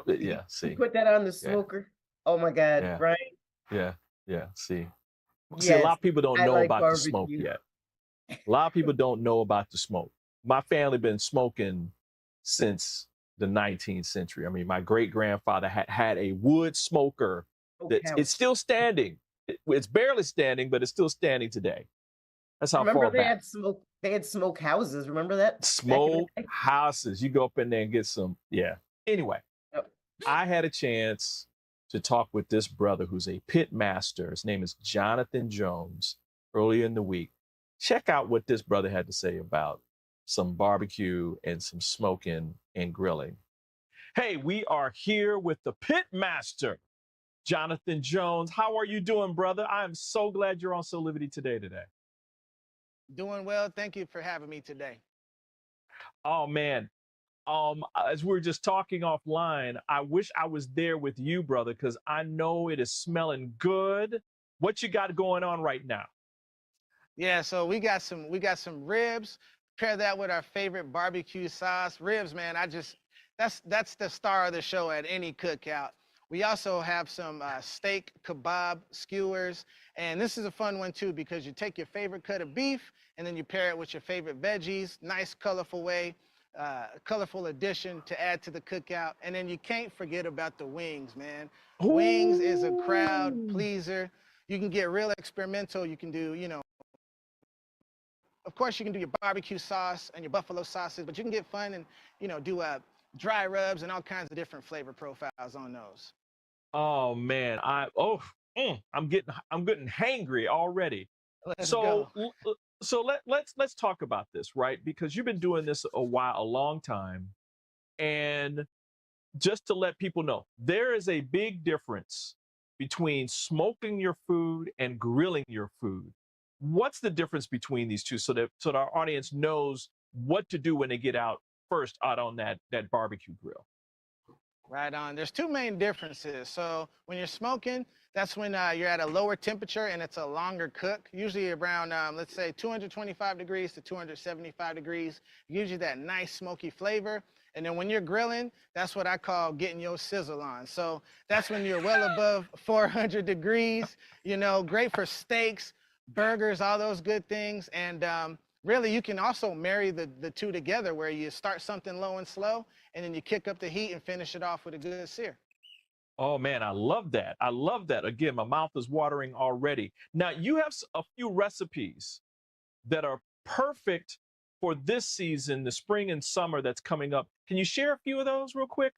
Speaker 1: Yeah, see.
Speaker 2: You put that on the smoker. Oh my God,
Speaker 1: Yeah.
Speaker 2: Brian.
Speaker 1: Yeah, see. See, a
Speaker 2: Yes,
Speaker 1: lot of people don't
Speaker 2: I
Speaker 1: know
Speaker 2: like
Speaker 1: about the smoke
Speaker 2: barbecue.
Speaker 1: yet. A lot of people don't know about the smoke. My family been smoking since the 19th century. I mean, my great-grandfather had a wood smoker it's still standing. It's barely standing, but it's still standing today. That's how
Speaker 2: Remember
Speaker 1: far
Speaker 2: they
Speaker 1: back.
Speaker 2: had smoke houses. Remember that?
Speaker 1: Smoke houses. You go up in there and get some. Yeah. Anyway, I had a chance to talk with this brother who's a pit master. His name is Jonathan Jones earlier in the week. Check out what this brother had to say about some barbecue and some smoking and grilling. Hey, we are here with the pit master, Jonathan Jones. How are you doing, brother? I am so glad you're on Soulivity today.
Speaker 20: Doing well. Thank you for having me today.
Speaker 1: Oh man, as we were just talking offline, I wish I was there with you, brother, because I know it is smelling good. What you got going on right now?
Speaker 20: Yeah, so we got some ribs. Pair that with our favorite barbecue sauce. Ribs, man, that's the star of the show at any cookout. We also have some steak kebab skewers, and this is a fun one too because you take your favorite cut of beef and then you pair it with your favorite veggies. Nice, colorful way, colorful addition to add to the cookout. And then you can't forget about the wings, man.
Speaker 1: Ooh.
Speaker 20: Wings is a crowd pleaser. You can get real experimental. You can do, of course, you can do your barbecue sauce and your buffalo sauces, but you can get fun and, do dry rubs and all kinds of different flavor profiles on those.
Speaker 1: Oh man, I'm getting hangry already.
Speaker 20: Let's
Speaker 1: So
Speaker 20: go.
Speaker 1: let's talk about this, right? Because you've been doing this a long time, and just to let people know, there is a big difference between smoking your food and grilling your food. What's the difference between these two so that our audience knows what to do when they get out on that barbecue grill?
Speaker 20: Right on. There's two main differences. So when you're smoking, that's when you're at a lower temperature and it's a longer cook, usually around, let's say 225 degrees to 275 degrees. It gives you that nice smoky flavor. And then when you're grilling, that's what I call getting your sizzle on. So that's when you're well above 400 degrees, great for steaks, burgers, all those good things. And really, you can also marry the two together where you start something low and slow, and then you kick up the heat and finish it off with a good sear.
Speaker 1: Oh man, I love that. I love that. Again, my mouth is watering already. Now, you have a few recipes that are perfect for this season, the spring and summer that's coming up. Can you share a few of those real quick?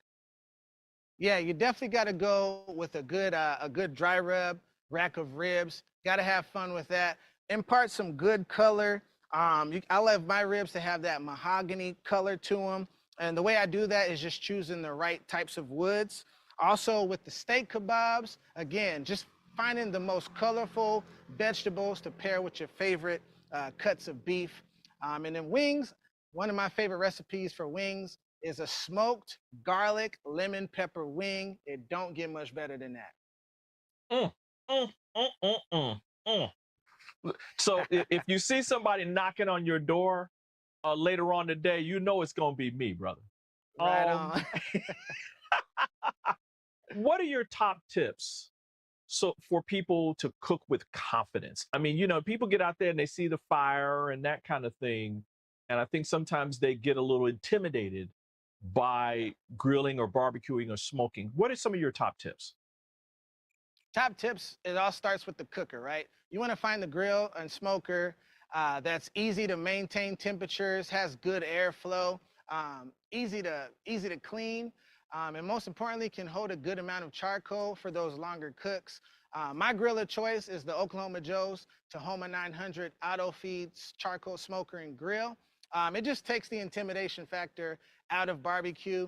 Speaker 20: Yeah, you definitely got to go with a good dry rub, rack of ribs. Got to have fun with that. Impart some good color. I love my ribs to have that mahogany color to them. And the way I do that is just choosing the right types of woods. Also with the steak kebabs, again, just finding the most colorful vegetables to pair with your favorite cuts of beef. And then wings, one of my favorite recipes for wings is a smoked garlic lemon pepper wing. It don't get much better than that.
Speaker 1: So if you see somebody knocking on your door later on today, you know it's going to be me, brother.
Speaker 20: Right on.
Speaker 1: What are your top tips for people to cook with confidence? I mean, people get out there and they see the fire and that kind of thing. And I think sometimes they get a little intimidated by grilling or barbecuing or smoking. What are some of your top tips?
Speaker 20: Top tips, it all starts with the cooker, right? You want to find the grill and smoker that's easy to maintain temperatures, has good airflow, easy to clean, and most importantly, can hold a good amount of charcoal for those longer cooks. My grill of choice is the Oklahoma Joe's Tahoma 900 Auto Feeds Charcoal Smoker and Grill. It just takes the intimidation factor out of barbecue.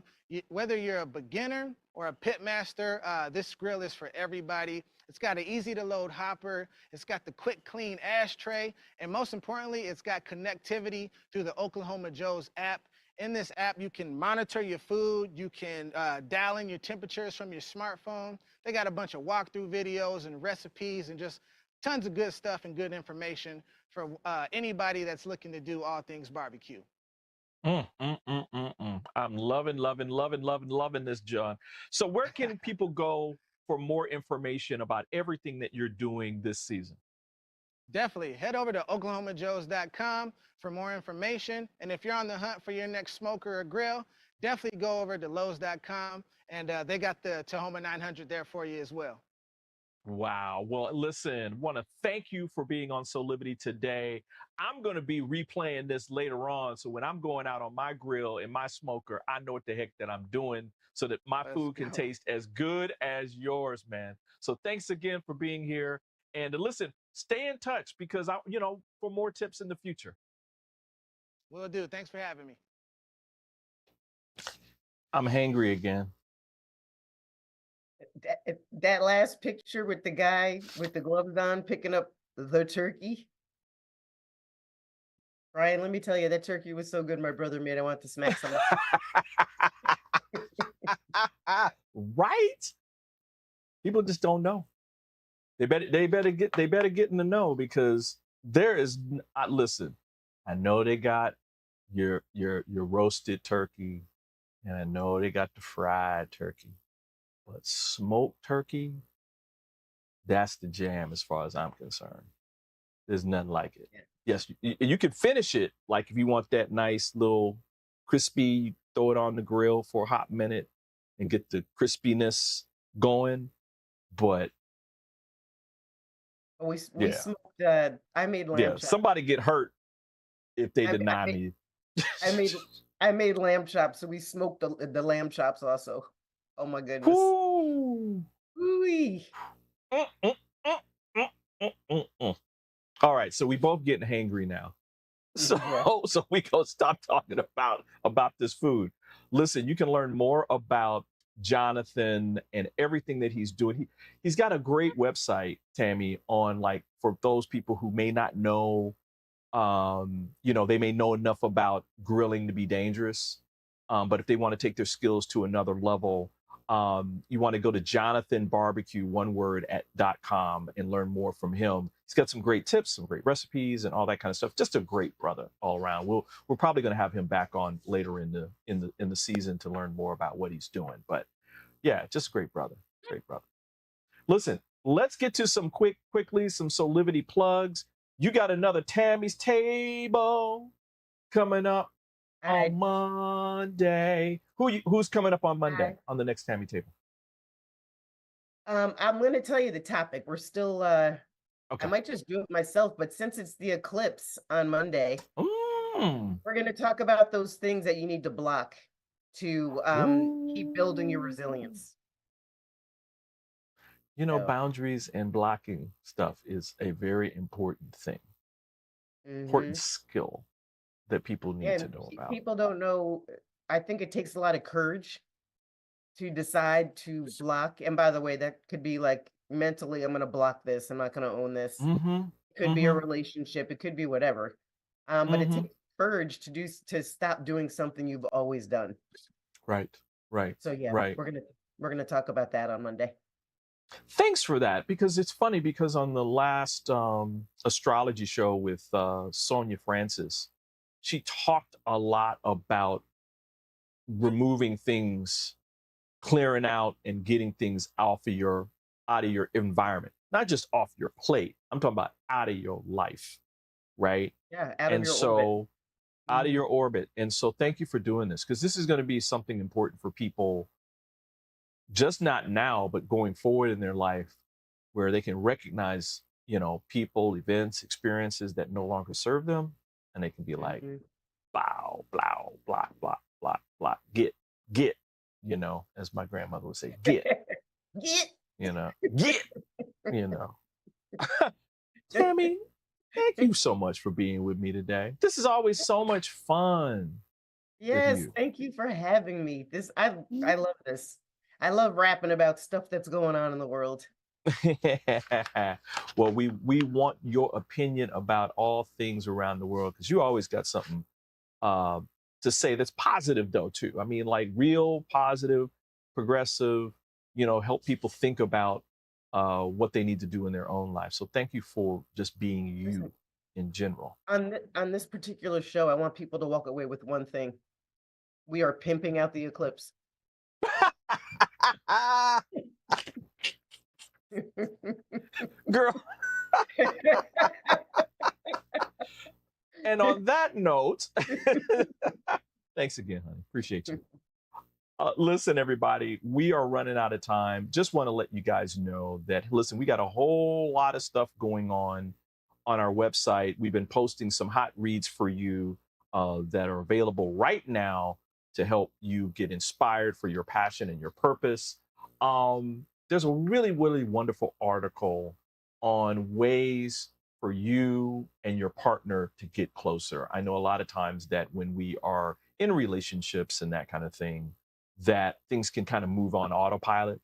Speaker 20: Whether you're a beginner or a pit master, this grill is for everybody. It's got an easy to load hopper. It's got the quick clean ashtray. And most importantly, it's got connectivity through the Oklahoma Joe's app. In this app, you can monitor your food. You can dial in your temperatures from your smartphone. They got a bunch of walkthrough videos and recipes and just tons of good stuff and good information for anybody that's looking to do all things barbecue.
Speaker 1: I'm loving this, John. So where can people go for more information about everything that you're doing this season?
Speaker 20: Definitely. Head over to oklahomajoes.com for more information. And if you're on the hunt for your next smoker or grill, definitely go over to lowes.com, and they got the Tahoma 900 there for you as well.
Speaker 1: Wow. Well, listen, want to thank you for being on Soulivity today. I'm going to be replaying this later on. So when I'm going out on my grill and my smoker, I know what the heck that I'm doing so that my food can taste as good as yours, man. So thanks again for being here. And listen, stay in touch because for more tips in the future.
Speaker 20: Will do. Thanks for having me.
Speaker 1: I'm hangry again.
Speaker 2: That last picture with the guy with the gloves on picking up the turkey. Brian, let me tell you, that turkey was so good, my brother made I want to smack someone.
Speaker 1: Right? People just don't know. They better get in the know, because there is listen, I know they got your roasted turkey, and I know they got the fried turkey, but smoked turkey, that's the jam as far as I'm concerned. There's nothing like it.
Speaker 2: Yeah.
Speaker 1: Yes, you can finish it, like if you want that nice little crispy, you throw it on the grill for a hot minute and get the crispiness going. But
Speaker 2: We
Speaker 1: yeah,
Speaker 2: smoked. I made lamb
Speaker 1: yeah,
Speaker 2: chops.
Speaker 1: somebody get hurt if they
Speaker 2: I
Speaker 1: deny
Speaker 2: made,
Speaker 1: me.
Speaker 2: I made lamb chops, so we smoked the lamb chops also. Oh my goodness.
Speaker 1: Ooh.
Speaker 2: Ooh-wee.
Speaker 1: All right, so we both getting hangry now. So, so we gonna stop talking about this food. Listen, you can learn more about Jonathan and everything that he's doing. He's got a great website, Tami, on, like, for those people who may not know, they may know enough about grilling to be dangerous, but if they want to take their skills to another level, you want to go to jonathanbarbecue.com and learn more from him. He's got some great tips, some great recipes, and all that kind of stuff. Just a great brother all around. We're probably going to have him back on later in the season to learn more about what he's doing. But yeah, just a great brother. Great brother. Listen, let's get to some quickly some Soulivity plugs. You got another Tami's Table coming up on Monday. Who's coming up on Monday on the next Tami Table?
Speaker 2: I'm going to tell you the topic. We're still. I might just do it myself, but since it's the eclipse on Monday, we're going to talk about those things that you need to block to keep building your resilience.
Speaker 1: Boundaries and blocking stuff is a very important thing. Important skill that people need to know about.
Speaker 2: People don't know. I think it takes a lot of courage to decide to block. And by the way, that could be like mentally, I'm going to block this. I'm not going to own this. It could be a relationship. It could be whatever. But it takes courage to stop doing something you've always done.
Speaker 1: Right.
Speaker 2: So yeah,
Speaker 1: right.
Speaker 2: we're gonna talk about that on Monday.
Speaker 1: Thanks for that, because it's funny, because on the last astrology show with Sonia Francis, she talked a lot about removing things, clearing out and getting things out of your environment, not just off your plate. I'm talking about out of your life, right?
Speaker 2: Yeah, out of your orbit.
Speaker 1: Out of your orbit. And so thank you for doing this, because this is going to be something important for people, just not now, but going forward in their life, where they can recognize, people, events, experiences that no longer serve them. And they can be like, bow, blow, block, block, block, block, get, as my grandmother would say, get, get, Tami, thank you so much for being with me today. This is always so much fun.
Speaker 2: Yes, thank you for having me. I love this. I love rapping about stuff that's going on in the world.
Speaker 1: Well, we want your opinion about all things around the world, because you always got something to say that's positive, though, too. I mean, like real positive, progressive, help people think about what they need to do in their own life. So thank you for just being you in general.
Speaker 2: On this particular show, I want people to walk away with one thing. We are pimping out the eclipse.
Speaker 1: Girl. And on that note, thanks again, honey. Appreciate you. Listen, everybody, we are running out of time. Just want to let you guys know that, listen, we got a whole lot of stuff going on our website. We've been posting some hot reads for you that are available right now to help you get inspired for your passion and your purpose. There's a really, really wonderful article on ways for you and your partner to get closer. I know a lot of times that when we are in relationships and that kind of thing, that things can kind of move on autopilot.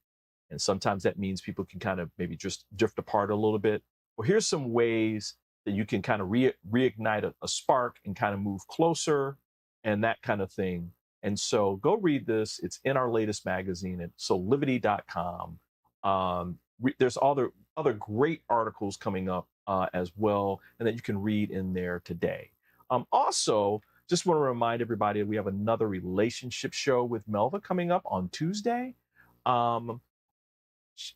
Speaker 1: And sometimes that means people can kind of maybe just drift apart a little bit. Well, here's some ways that you can kind of reignite a spark and kind of move closer and that kind of thing. And so go read this. It's in our latest magazine at soulivity.com. There's other great articles coming up as well, and that you can read in there today. Also, just want to remind everybody that we have another relationship show with Melva coming up on Tuesday.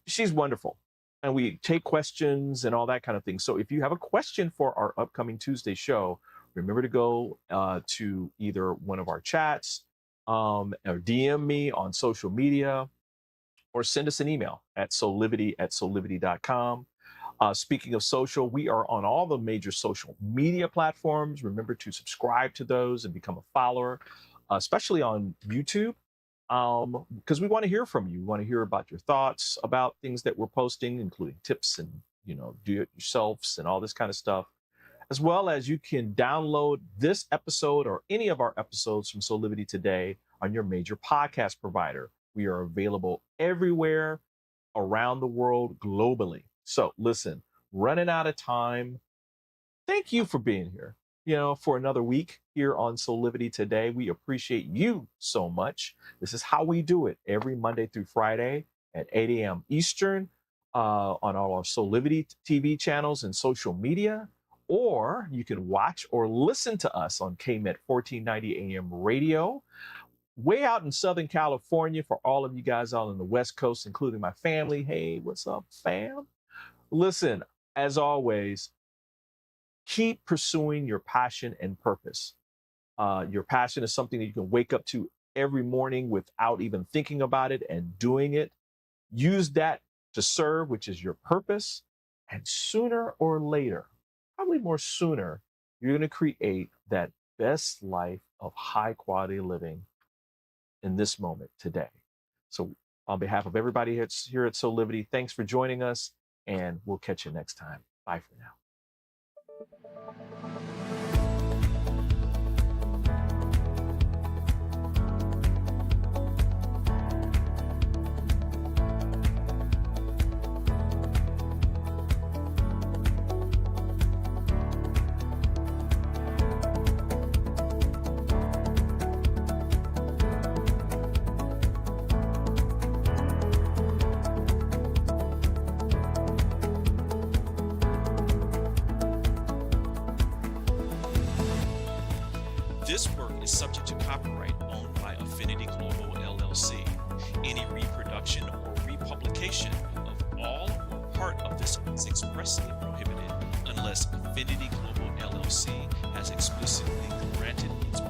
Speaker 1: She's wonderful, and we take questions and all that kind of thing. So if you have a question for our upcoming Tuesday show, remember to go to either one of our chats or DM me on social media, or send us an email at soulivity@soulivity.com. Speaking of social, we are on all the major social media platforms. Remember to subscribe to those and become a follower, especially on YouTube, because we want to hear from you. We want to hear about your thoughts about things that we're posting, including tips and, do-it-yourselfs and all this kind of stuff, as well as you can download this episode or any of our episodes from Soulivity Today on your major podcast provider. We are available everywhere around the world globally. So listen, running out of time. Thank you for being here, for another week here on Soulivity Today. We appreciate you so much. This is how we do it every Monday through Friday at 8 a.m. Eastern on all our Soulivity TV channels and social media. Or you can watch or listen to us on KMET 1490 AM radio. Way out in Southern California, for all of you guys all on the West Coast, including my family. Hey, what's up, fam? Listen, as always, keep pursuing your passion and purpose. Your passion is something that you can wake up to every morning without even thinking about it and doing it. Use that to serve, which is your purpose. And sooner or later, probably more sooner, you're going to create that best life of high quality living in this moment today. So on behalf of everybody here at Soulivity, thanks for joining us, and we'll catch you next time. Bye for now.
Speaker 21: This work is subject to copyright owned by Affinity Global LLC. Any reproduction or republication of all or part of this is expressly prohibited unless Affinity Global LLC has explicitly granted its